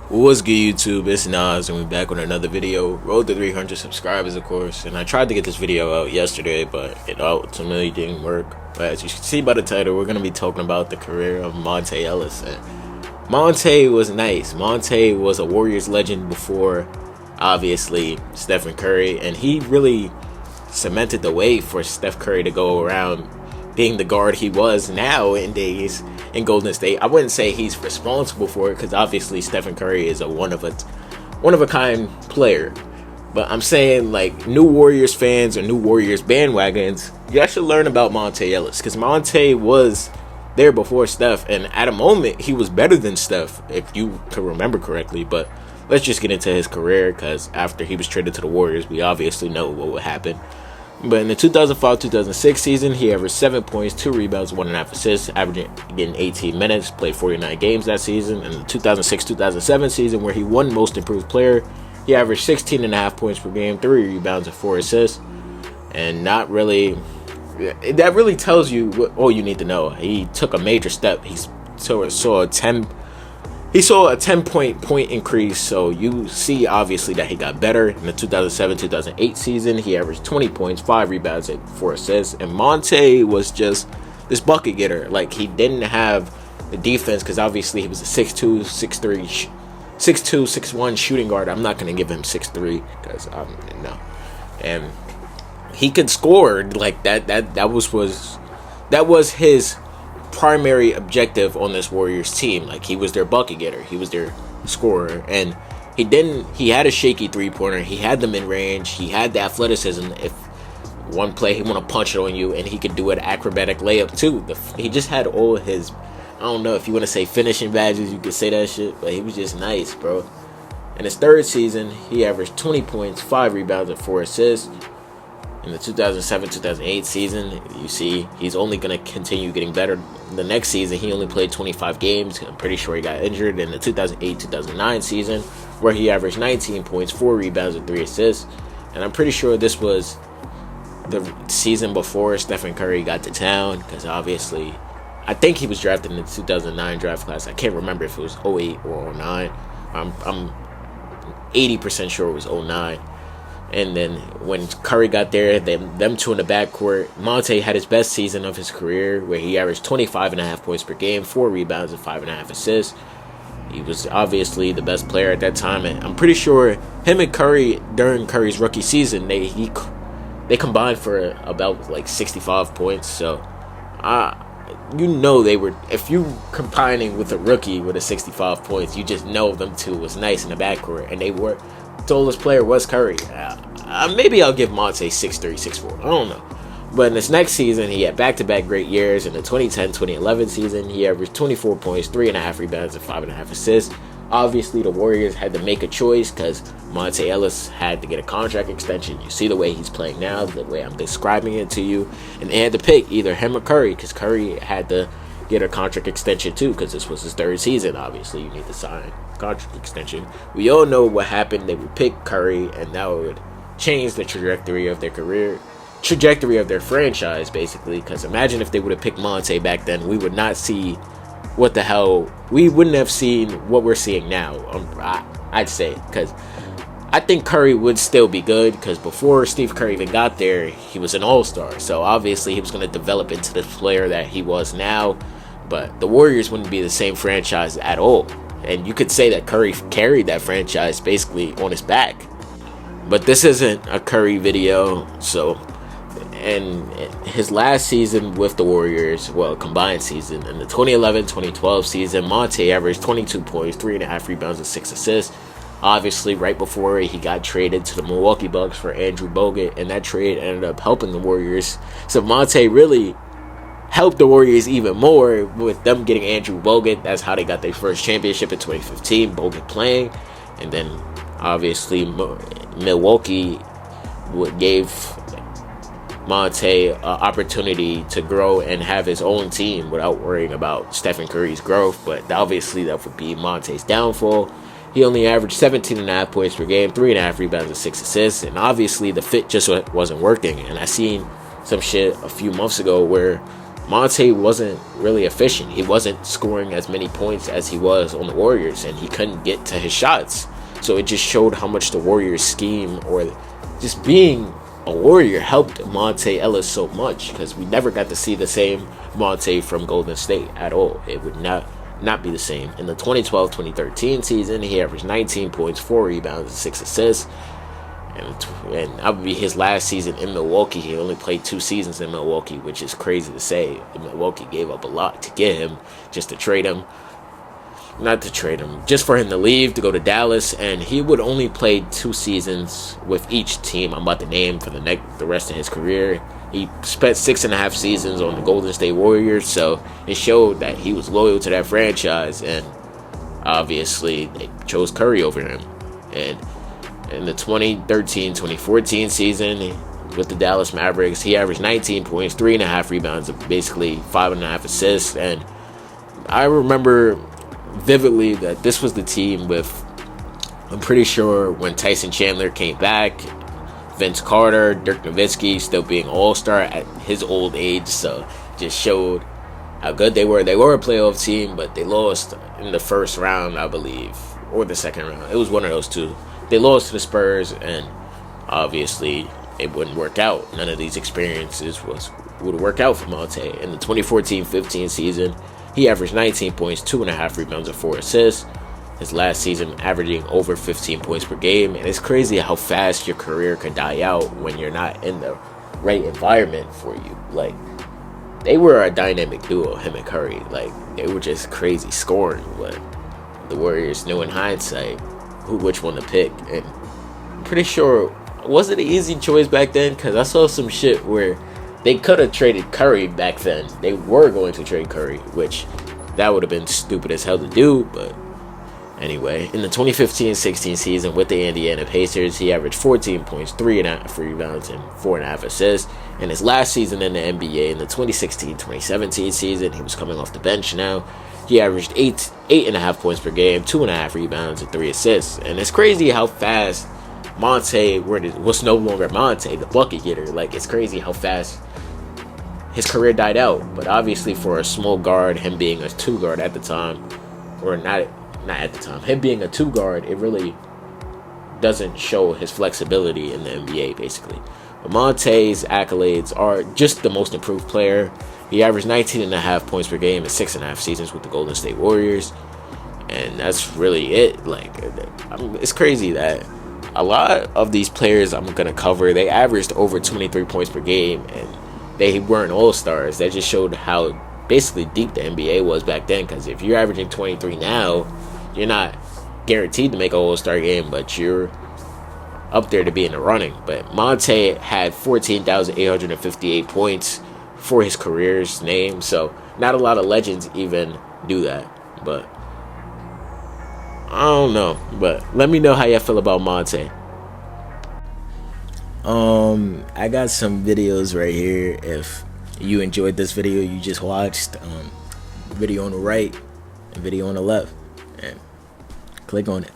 What's good, YouTube? It's Nas, and we're back with another video. Road to 300 subscribers, of course. And I tried to get this video out yesterday, but it ultimately didn't work. But as you can see by the title, we're going to be talking about the career of Monta Ellis. And Monta was nice. Monta was a Warriors legend before, obviously, Stephen Curry. And he really cemented the way for Steph Curry to go around being the guard he was nowadays in Golden State. I wouldn't say he's responsible for it because obviously Stephen Curry is a one of a kind player. But I'm saying, like, new Warriors fans or new Warriors bandwagons, you should learn about Monta Ellis because Monta was there before Steph, and at a moment he was better than Steph, if you can remember correctly. But let's just get into his career because after he was traded to the Warriors, we obviously know what would happen. But in the 2005-2006 season, he averaged 7 points, 2 rebounds, 1.5 assists, averaging getting 18 minutes, played 49 games that season. In the 2006-2007 season, where he won Most Improved Player, he averaged 16.5 points per game, 3 rebounds, and 4 assists. And not really, that really tells you all you need to know. He took a major step. He saw a 10-point increase, so you see obviously that he got better. In the 2007-2008 season, he averaged 20 points, 5 rebounds, and 4 assists. And Monta was just this bucket getter. Like, he didn't have the defense because obviously he was a 6'2", 6'3", 6'2", 6'1" shooting guard. I'm not going to give him 6'3" because no. And he could score like that. That was his primary objective on this Warriors team. Like, he was their bucket getter, he was their scorer, and he had a shaky three-pointer, he had the mid-range, he had the athleticism. If one play he want to punch it on you, and he could do an acrobatic layup too. He just had all his, I don't know if you want to say finishing badges, you could say that shit, but he was just nice, bro. In his third season, he averaged 20 points, 5 rebounds, and 4 assists. In the 2007-2008 season, you see he's only going to continue getting better. The next season, he only played 25 games. I'm pretty sure he got injured in the 2008-2009 season, where he averaged 19 points, 4 rebounds, and 3 assists. And I'm pretty sure this was the season before Stephen Curry got to town, because obviously, I think he was drafted in the 2009 draft class. I can't remember if it was 08 or 09. I'm 80% sure it was 09. And then when Curry got there, them two in the backcourt, Monta had his best season of his career, where he averaged 25.5 points per game, 4 rebounds, and 5.5 assists. He was obviously the best player at that time, and I'm pretty sure him and Curry, during Curry's rookie season, they combined for about like 65 points. So, they were, if you combining with a rookie with a 65 points, you just know them two was nice in the backcourt, and they were. Tallest player was Curry. Maybe I'll give Monta 6'3", 6'4". I don't know. But in this next season, he had back-to-back great years. In the 2010-2011 season, he averaged 24 points, 3.5 rebounds, and 5.5 assists. Obviously, the Warriors had to make a choice because Monta Ellis had to get a contract extension. You see the way he's playing now, the way I'm describing it to you. And they had to pick either him or Curry because Curry had to get a contract extension too because this was his third season. Obviously, you need to sign a contract extension. We all know what happened. They would pick Curry, and that would change the trajectory of their career, trajectory of their franchise, basically. Because imagine if they would have picked Monta back then, we would not see what the hell. We wouldn't have seen what we're seeing now. I'd say, because I think Curry would still be good because before Steve Curry even got there, he was an all-star. So obviously he was going to develop into the player that he was now. But the Warriors wouldn't be the same franchise at all. And you could say that Curry carried that franchise basically on his back. But this isn't a Curry video. So, and his last season with the Warriors, well, combined season, in the 2011-2012 season, Monta averaged 22 points, 3.5 rebounds, and 6 assists. Obviously, right before he got traded to the Milwaukee Bucks for Andrew Bogut, and that trade ended up helping the Warriors. So Monta really helped the Warriors even more with them getting Andrew Bogut. That's how they got their first championship in 2015, Bogut playing. And then, obviously, Milwaukee gave Monta an opportunity to grow and have his own team without worrying about Stephen Curry's growth. But obviously, that would be Monta's downfall. He only averaged 17.5 points per game, 3.5 rebounds, and 6 assists. And obviously, the fit just wasn't working. And I seen some shit a few months ago where Monta wasn't really efficient. He wasn't scoring as many points as he was on the Warriors, and he couldn't get to his shots. So it just showed how much the Warriors scheme, or just being a Warrior, helped Monta Ellis so much, because we never got to see the same Monta from Golden State at all. It would not be the same. In the 2012-2013 season, he averaged 19 points, 4 rebounds, and 6 assists. And that would be his last season in Milwaukee. He only played 2 seasons in Milwaukee, which is crazy to say. Milwaukee gave up a lot to get him, just to trade him. Not to trade him, just for him to leave, to go to Dallas. And he would only play 2 seasons with each team I'm about to name for the rest of his career. He spent 6.5 seasons on the Golden State Warriors, so it showed that he was loyal to that franchise. And obviously, they chose Curry over him. And in the 2013-2014 season with the Dallas Mavericks, he averaged 19 points, 3.5 rebounds, basically 5.5 assists. And I remember vividly that this was the team with, I'm pretty sure when Tyson Chandler came back, Vince Carter, Dirk Nowitzki still being all-star at his old age, so just showed how good they were. They were a playoff team, but they lost in the first round, I believe, or the second round. It was one of those two. They lost to the Spurs, and obviously it wouldn't work out. None of these experiences would work out for Monta. In the 2014-15 season, he averaged 19 points, 2.5 rebounds, and 4 assists. His last season averaging over 15 points per game. And it's crazy how fast your career could die out when you're not in the right environment for you. Like, they were a dynamic duo, him and Curry. Like, they were just crazy scoring, but the Warriors knew in hindsight which one to pick. And I'm pretty sure, was it an easy choice back then? Because I saw some shit where they could have traded Curry back then. They were going to trade Curry, which that would have been stupid as hell to do. But anyway, in the 2015-16 season with the Indiana Pacers, he averaged 14 points, 3.5 rebounds, and 4.5 assists. In his last season in the NBA, in the 2016-2017 season, he was coming off the bench now. He averaged 8.5 points per game, 2.5 rebounds, and 3 assists. And it's crazy how fast Monta was no longer Monta, the bucket getter. Like, it's crazy how fast his career died out. But obviously, for a small guard, him being a 2 guard at the time, or not at the time, him being a 2 guard, it really doesn't show his flexibility in the NBA, basically. But Monta's accolades are just the most improved player. He averaged 19.5 points per game in 6.5 seasons with the Golden State Warriors. And that's really it. Like, it's crazy that a lot of these players I'm going to cover, they averaged over 23 points per game, and they weren't all-stars. That just showed how basically deep the NBA was back then, because if you're averaging 23 now, you're not guaranteed to make an all-star game, but you're up there to be in the running. But Monta had 14,858 points for his career's name, so not a lot of legends even do that. But I don't know, but let me know how y'all feel about Monta. I got some videos right here. If you enjoyed this video you just watched, video on the right and video on the left, and click on it.